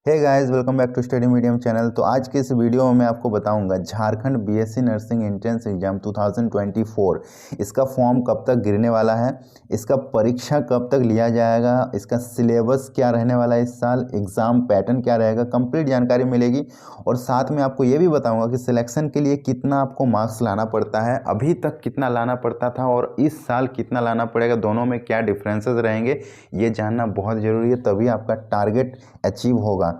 Hey guys, welcome back to study medium channel. तो आज के इस वीडियो में मैं आपको बताऊंगा Jharkhand BSc nursing entrance exam 2024 इसका फॉर्म कब तक गिरने वाला है, इसका परीक्षा कब तक लिया जाएगा, इसका सिलेबस क्या रहने वाला है, इस साल एग्ज़ाम पैटर्न क्या रहेगा, कंप्लीट जानकारी मिलेगी। और साथ में आपको ये भी बताऊंगा कि सिलेक्शन के लिए कितना आपको मार्क्स लाना पड़ता है, अभी तक कितना लाना पड़ता था और इस साल कितना लाना पड़ेगा, दोनों में क्या डिफरेंसेस रहेंगे, ये जानना बहुत ज़रूरी है। तभी आपका टारगेट अचीव होगा।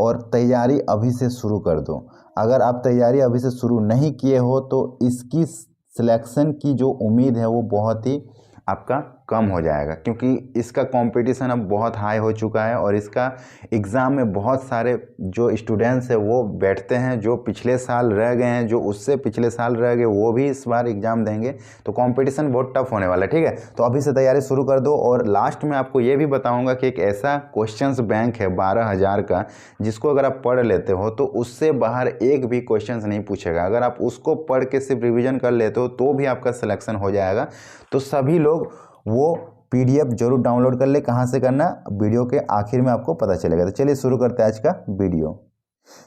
और तैयारी अभी से शुरू कर दो। अगर आप तैयारी अभी से शुरू नहीं किए हो तो इसकी सिलेक्शन की जो उम्मीद है वो बहुत ही आपका कम हो जाएगा, क्योंकि इसका कंपटीशन अब बहुत हाई हो चुका है और इसका एग्ज़ाम में बहुत सारे जो स्टूडेंट्स हैं वो बैठते हैं, जो पिछले साल रह गए हैं, जो उससे पिछले साल रह गए वो भी इस बार एग्ज़ाम देंगे। तो कंपटीशन बहुत टफ होने वाला है, ठीक है। तो अभी से तैयारी शुरू कर दो। और लास्ट में आपको ये भी बताऊंगा कि एक ऐसा क्वेश्चंस बैंक है 12,000 का, जिसको अगर आप पढ़ लेते हो तो उससे बाहर एक भी क्वेश्चंस नहीं पूछेगा। अगर आप उसको पढ़ के सिर्फ रिविजन कर लेते हो तो भी आपका सिलेक्शन हो जाएगा। तो सभी लोग वो पीडीएफ जरूर डाउनलोड कर ले। कहाँ से करना, वीडियो के आखिर में आपको पता चलेगा। तो चलिए शुरू करते हैं आज का वीडियो।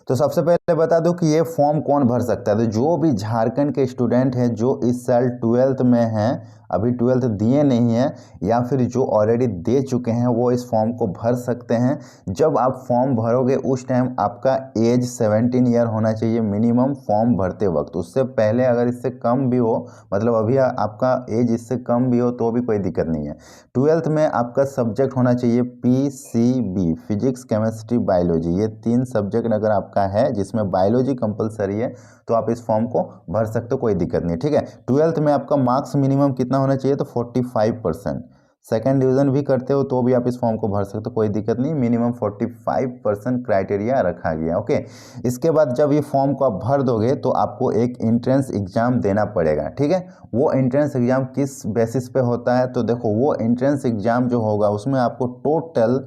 तो सबसे पहले बता दूं कि ये फॉर्म कौन भर सकता है। तो जो भी झारखंड के स्टूडेंट हैं जो इस साल 12th में हैं, अभी 12th दिए नहीं हैं या फिर जो ऑलरेडी दे चुके हैं, वो इस फॉर्म को भर सकते हैं। जब आप फॉर्म भरोगे उस टाइम आपका एज 17 ईयर होना चाहिए मिनिमम फॉर्म भरते वक्त। उससे पहले अगर इससे कम भी हो, मतलब अभी आपका एज इससे कम भी हो तो भी कोई दिक्कत नहीं है। 12th में आपका सब्जेक्ट होना चाहिए PCB, फिजिक्स केमिस्ट्री बायोलॉजी। ये 3 सब्जेक्ट अगर आपका है जिसमें बायोलॉजी कंपलसरी है तो आप इस फॉर्म को भर सकते हो, कोई दिक्कत नहीं, ठीक है। 12th में आपका मार्क्स मिनिमम कितना होना चाहिए, तो 45%। सेकेंड डिवीजन भी करते हो तो भी आप इस फॉर्म को भर सकते हो, कोई दिक्कत नहीं। मिनिमम 45% क्राइटेरिया रखा गया, ओके। इसके बाद जब ये फॉर्म को आप भर दोगे तो आपको एक एंट्रेंस एग्जाम देना पड़ेगा, ठीक है। वो एंट्रेंस एग्जाम किस बेसिस पे होता है, तो देखो वो एंट्रेंस एग्जाम जो होगा उसमें आपको टोटल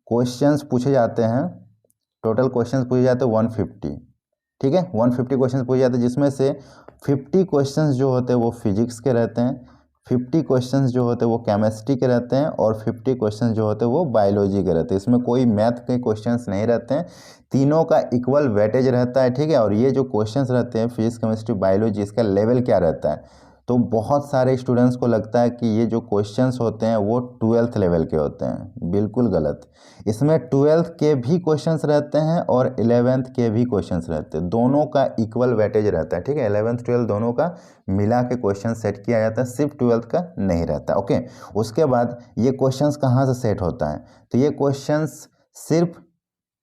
क्वेश्चंस पूछे जाते हैं। टोटल क्वेश्चंस पूछे जाते हैं 150, ठीक है। 150 क्वेश्चंस पूछे जाते हैं, जिसमें से 50 क्वेश्चंस जो होते हैं वो फिजिक्स के रहते हैं, 50 क्वेश्चंस जो होते हैं वो केमिस्ट्री के रहते हैं और 50 क्वेश्चंस जो होते हैं वो बायोलॉजी के रहते हैं। इसमें कोई मैथ के क्वेश्चंस नहीं रहते हैं, तीनों का इक्वल वेटेज रहता है, ठीक है। और ये जो क्वेश्चंस रहते हैं फिजिक्स केमिस्ट्री बायोलॉजी, इसका लेवल क्या रहता है, तो बहुत सारे स्टूडेंट्स को लगता है कि ये जो क्वेश्चंस होते हैं वो 12th लेवल के होते हैं, बिल्कुल गलत। इसमें 12th के भी क्वेश्चंस रहते हैं और 11th के भी क्वेश्चंस रहते हैं, दोनों का इक्वल वेटेज रहता है, ठीक है। 11th 12th दोनों का मिला के क्वेश्चन सेट किया जाता है, सिर्फ 12th का नहीं रहता, ओके। उसके बाद ये क्वेश्चंस कहाँ से सेट होता है, तो ये क्वेश्चंस सिर्फ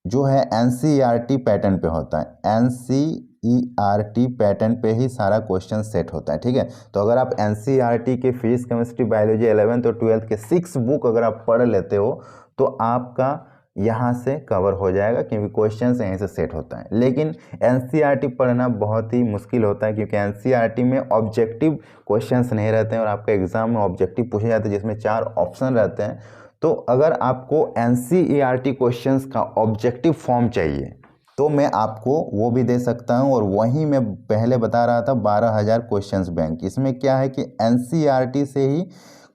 जो है एनसीईआरटी पैटर्न पे होता है। एनसीईआरटी पैटर्न पे ही सारा क्वेश्चन सेट होता है, ठीक है। तो अगर आप एनसीईआरटी के फिजिक्स केमिस्ट्री बायोलॉजी 11th और 12th के 6 बुक अगर आप पढ़ लेते हो तो आपका यहाँ से कवर हो जाएगा, क्योंकि क्वेश्चंस यहीं से सेट होता है। लेकिन एनसीईआरटी पढ़ना बहुत ही मुश्किल होता है, क्योंकि एनसीईआरटी में ऑब्जेक्टिव क्वेश्चंस नहीं रहते हैं और आपका एग्जाम में ऑब्जेक्टिव पूछे जाते हैं जिसमें 4 ऑप्शन रहते हैं। तो अगर आपको एनसीईआरटी क्वेश्चंस का ऑब्जेक्टिव फॉर्म चाहिए तो मैं आपको वो भी दे सकता हूं। और वहीं मैं पहले बता रहा था 12,000 क्वेश्चंस बैंक, इसमें क्या है कि एनसीईआरटी से ही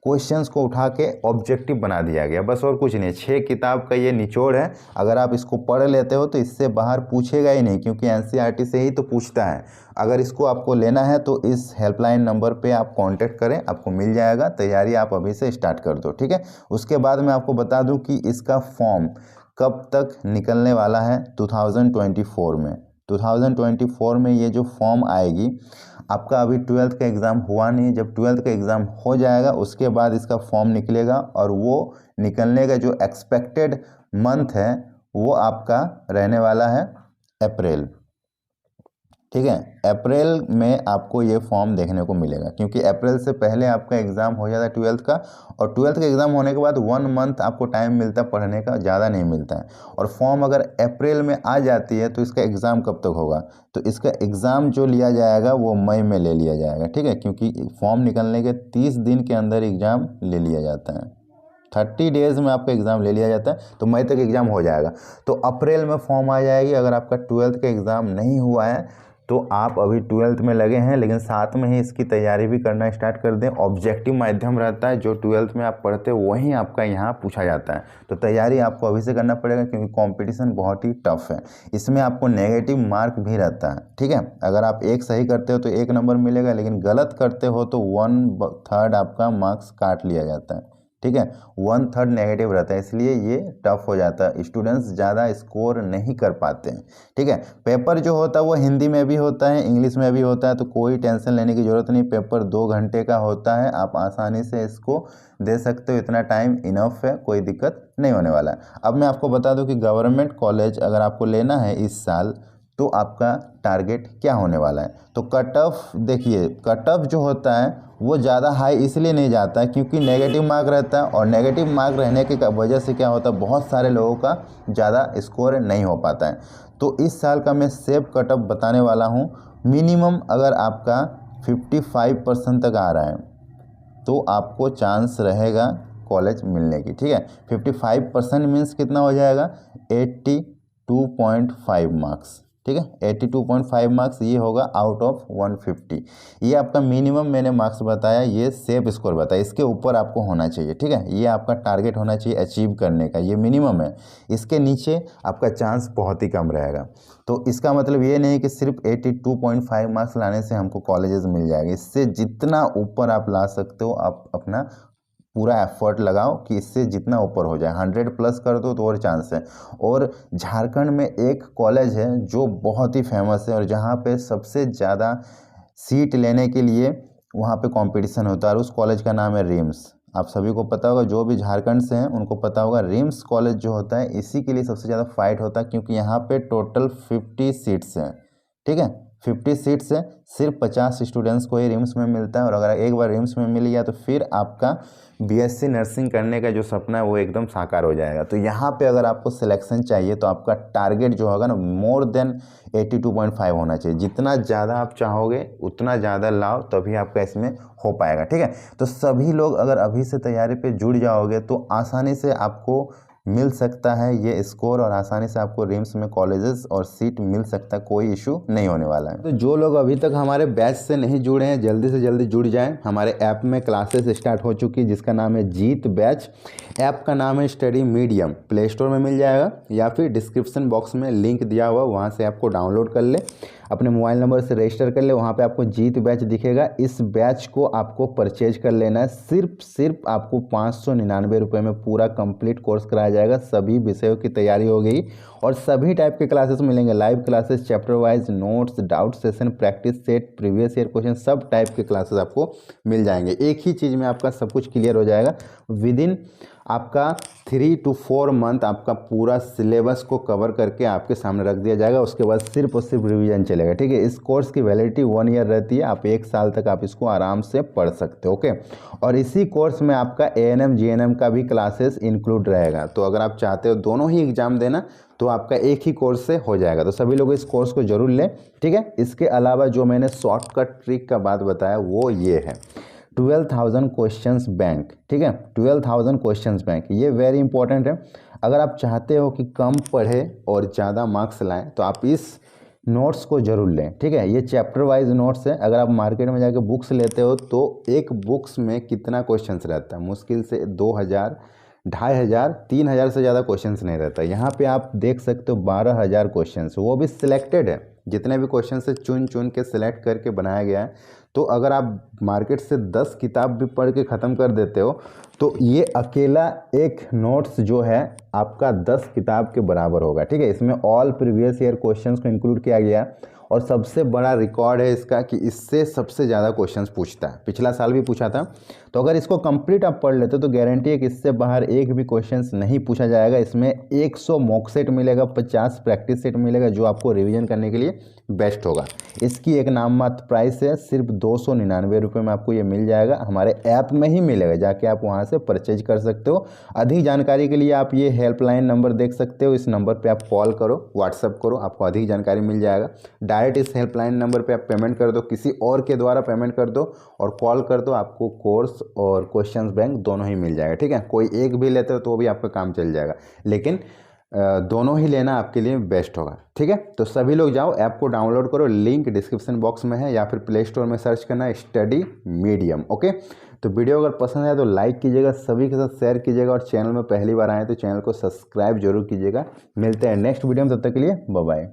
क्वेश्चंस को उठा के ऑब्जेक्टिव बना दिया गया, बस और कुछ नहीं। 6 किताब का ये निचोड़ है, अगर आप इसको पढ़ लेते हो तो इससे बाहर पूछेगा ही नहीं, क्योंकि एनसीईआरटी से ही तो पूछता है। अगर इसको आपको लेना है तो इस हेल्पलाइन नंबर पे आप कांटेक्ट करें, आपको मिल जाएगा। तैयारी आप अभी से स्टार्ट कर दो, ठीक है। उसके बाद मैं आपको बता दूं कि इसका फॉर्म कब तक निकलने वाला है। 2024 में, 2024 में ये जो फॉर्म आएगी, आपका अभी 12th का एग्ज़ाम हुआ नहीं, जब 12th का एग्ज़ाम हो जाएगा उसके बाद इसका फॉर्म निकलेगा। और वो निकलने का जो एक्सपेक्टेड मंथ है वो आपका रहने वाला है अप्रैल, ठीक है। अप्रैल में आपको ये फॉर्म देखने को मिलेगा, क्योंकि अप्रैल से पहले आपका एग्ज़ाम हो जाता है 12th का। और 12th का एग्ज़ाम होने के बाद 1 मंथ आपको टाइम मिलता है पढ़ने का, ज़्यादा नहीं मिलता है। और फॉर्म अगर अप्रैल में आ जाती है तो इसका एग्ज़ाम कब तक होगा, तो इसका एग्ज़ाम जो लिया जाएगा वो मई में ले लिया जाएगा, ठीक है। क्योंकि फॉर्म निकलने के 30 दिन के अंदर एग्ज़ाम ले लिया जाता है, 30 डेज़ में आपका एग्ज़ाम ले लिया जाता है, तो मई तक एग्ज़ाम हो जाएगा। तो अप्रैल में फॉर्म आ जाएगी। अगर आपका 12th का एग्ज़ाम नहीं हुआ है तो आप अभी 12th में लगे हैं, लेकिन साथ में ही इसकी तैयारी भी करना स्टार्ट कर दें। ऑब्जेक्टिव माध्यम रहता है, जो 12th में आप पढ़ते हो वहीं आपका यहाँ पूछा जाता है। तो तैयारी आपको अभी से करना पड़ेगा, क्योंकि कंपटीशन बहुत ही टफ है। इसमें आपको नेगेटिव मार्क भी रहता है, ठीक है। अगर आप एक सही करते हो तो 1 नंबर मिलेगा, लेकिन गलत करते हो तो 1/3 आपका मार्क्स काट लिया जाता है, ठीक है। 1/3 नेगेटिव रहता है, इसलिए ये टफ हो जाता है, स्टूडेंट्स ज़्यादा स्कोर नहीं कर पाते हैं, ठीक है। पेपर जो होता है वो हिंदी में भी होता है, इंग्लिश में भी होता है, तो कोई टेंशन लेने की ज़रूरत नहीं। पेपर 2 घंटे का होता है, आप आसानी से इसको दे सकते हो, इतना टाइम इनफ है, कोई दिक्कत नहीं होने वाला है। अब मैं आपको बता दूं कि गवर्नमेंट कॉलेज अगर आपको लेना है इस साल, तो आपका टारगेट क्या होने वाला है। तो कट ऑफ देखिए, कट ऑफ जो होता है वो ज़्यादा हाई इसलिए नहीं जाता है क्योंकि नेगेटिव मार्क रहता है, और नेगेटिव मार्क रहने की वजह से क्या होता है, बहुत सारे लोगों का ज़्यादा स्कोर नहीं हो पाता है। तो इस साल का मैं सेफ कट ऑफ बताने वाला हूँ। मिनिमम अगर आपका 55% तक आ रहा है तो आपको चांस रहेगा कॉलेज मिलने की, ठीक है। 55% मीन्स कितना हो जाएगा, 82.5 मार्क्स, ठीक है। 82.5 मार्क्स ये होगा आउट ऑफ 150। ये आपका मिनिमम मैंने मार्क्स बताया, ये सेफ स्कोर बताया, इसके ऊपर आपको होना चाहिए, ठीक है। ये आपका टारगेट होना चाहिए अचीव करने का, ये मिनिमम है। इसके नीचे आपका चांस बहुत ही कम रहेगा। तो इसका मतलब ये नहीं कि सिर्फ 82.5 मार्क्स लाने से हमको कॉलेजेस मिल जाएंगे। इससे जितना ऊपर आप ला सकते हो, आप अपना पूरा एफर्ट लगाओ कि इससे जितना ऊपर हो जाए, 100+ कर दो तो और चांस है। और झारखंड में एक कॉलेज है जो बहुत ही फेमस है, और जहाँ पे सबसे ज़्यादा सीट लेने के लिए वहाँ पे कंपटीशन होता है, और उस कॉलेज का नाम है रिम्स। आप सभी को पता होगा, जो भी झारखंड से हैं उनको पता होगा, रिम्स कॉलेज जो होता है इसी के लिए सबसे ज़्यादा फाइट होता है, क्योंकि यहाँ पे टोटल 50 सीट्स हैं, ठीक है। 50 सीट्स है, सिर्फ 50 स्टूडेंट्स को ही रिम्स में मिलता है। और अगर एक बार रिम्स में मिल गया तो फिर आपका बीएससी नर्सिंग करने का जो सपना है वो एकदम साकार हो जाएगा। तो यहाँ पे अगर आपको सिलेक्शन चाहिए तो आपका टारगेट जो होगा ना, मोर देन 82.5 होना चाहिए। जितना ज़्यादा आप चाहोगे उतना ज़्यादा लाओ, तभी आपका इसमें हो पाएगा, ठीक है। तो सभी लोग अगर अभी से तैयारी पे जुड़ जाओगे तो आसानी से आपको मिल सकता है ये स्कोर, और आसानी से आपको रिम्स में कॉलेजेस और सीट मिल सकता है, कोई इशू नहीं होने वाला है। तो जो लोग अभी तक हमारे बैच से नहीं जुड़े हैं, जल्दी से जल्दी जुड़ जाएं। हमारे ऐप में क्लासेस स्टार्ट हो चुकी है, जिसका नाम है जीत बैच। ऐप का नाम है स्टडी मीडियम, प्ले स्टोर में मिल जाएगा, या फिर डिस्क्रिप्शन बॉक्स में लिंक दिया हुआ, वहाँ से आपको डाउनलोड कर ले, अपने मोबाइल नंबर से रजिस्टर कर ले। वहाँ पे आपको जीत बैच दिखेगा, इस बैच को आपको परचेज कर लेना है। सिर्फ आपको 599 रुपये में पूरा कंप्लीट कोर्स कराया जाएगा। सभी विषयों की तैयारी हो गई, और सभी टाइप के क्लासेस मिलेंगे, live classes, chapter wise notes, doubt session, practice set, previous year question, सब टाइप के क्लासेस आपको मिल जाएंगे। एक ही चीज़ में आपका सब कुछ क्लियर हो जाएगा। विदिन आपका 3 to 4 मंथ आपका पूरा सिलेबस को कवर करके आपके सामने रख दिया जाएगा। उसके बाद सिर्फ और सिर्फ रिवीजन चलेगा, ठीक है। इस कोर्स की वैलिडिटी 1 ईयर रहती है, आप 1 साल तक आप इसको आराम से पढ़ सकते हो, ओके। और इसी कोर्स में आपका ANM GNM का भी क्लासेस इंक्लूड रहेगा। तो अगर आप चाहते हो दोनों ही एग्जाम देना तो आपका एक ही कोर्स से हो जाएगा। तो सभी लोग इस कोर्स को जरूर लें, ठीक है। इसके अलावा जो मैंने शॉर्टकट ट्रिक का बात बताया वो ये है, 12,000 क्वेश्चंस बैंक, ठीक है। 12,000 क्वेश्चंस बैंक, ये वेरी इंपॉर्टेंट है। अगर आप चाहते हो कि कम पढ़े और ज़्यादा मार्क्स लाएं तो आप इस नोट्स को जरूर लें, ठीक है। ये चैप्टर वाइज नोट्स है। अगर आप मार्केट में जाके बुक्स लेते हो तो एक बुक्स में कितना क्वेश्चंस रहता है, मुश्किल से 2,000, 2,500, 3,000 से ज़्यादा क्वेश्चंस नहीं रहता। यहाँ पे आप देख सकते हो 12,000 क्वेश्चंस, वो भी सिलेक्टेड है। जितने भी क्वेश्चन से चुन चुन के सिलेक्ट करके बनाया गया है। तो अगर आप मार्केट से 10 किताब भी पढ़ के ख़त्म कर देते हो तो ये अकेला एक नोट्स जो है आपका 10 किताब के बराबर होगा, ठीक है। इसमें ऑल प्रीवियस ईयर क्वेश्चंस को इंक्लूड किया गया, और सबसे बड़ा रिकॉर्ड है इसका कि इससे सबसे ज़्यादा क्वेश्चंस पूछता है। पिछला साल भी पूछा था। तो अगर इसको कंप्लीट आप पढ़ लेते हो तो गारंटी है कि इससे बाहर एक भी क्वेश्चंस नहीं पूछा जाएगा। इसमें 100 मॉक सेट मिलेगा, 50 प्रैक्टिस सेट मिलेगा, जो आपको रिवीजन करने के लिए बेस्ट होगा। इसकी एक नाम मात्र प्राइस है, सिर्फ 299 रुपये में आपको ये मिल जाएगा। हमारे ऐप में ही मिलेगा, जाके आप वहाँ से परचेज कर सकते हो। अधिक जानकारी के लिए आप ये हेल्पलाइन नंबर देख सकते हो, इस नंबर पे आप कॉल करो, व्हाट्सअप करो, आपको अधिक जानकारी मिल जाएगा। डायरेक्ट इस हेल्पलाइन नंबर पे आप पेमेंट कर दो, किसी और के द्वारा पेमेंट कर दो और कॉल कर दो, आपको कोर्स और क्वेश्चंस बैंक दोनों ही मिल जाएगा, ठीक है। कोई एक भी लेते हो तो भी आपका काम चल जाएगा, लेकिन दोनों ही लेना आपके लिए बेस्ट होगा। ठीक है, तो सभी लोग जाओ, ऐप को डाउनलोड करो, लिंक डिस्क्रिप्शन बॉक्स में है, या फिर प्ले स्टोर में सर्च करना स्टडी मीडियम। ओके, तो वीडियो अगर पसंद आए तो लाइक कीजिएगा, सभी के साथ शेयर कीजिएगा, और चैनल में पहली बार आए तो चैनल को सब्सक्राइब जरूर कीजिएगा। मिलते हैं नेक्स्ट वीडियो में, तब तक के लिए बाय बाय।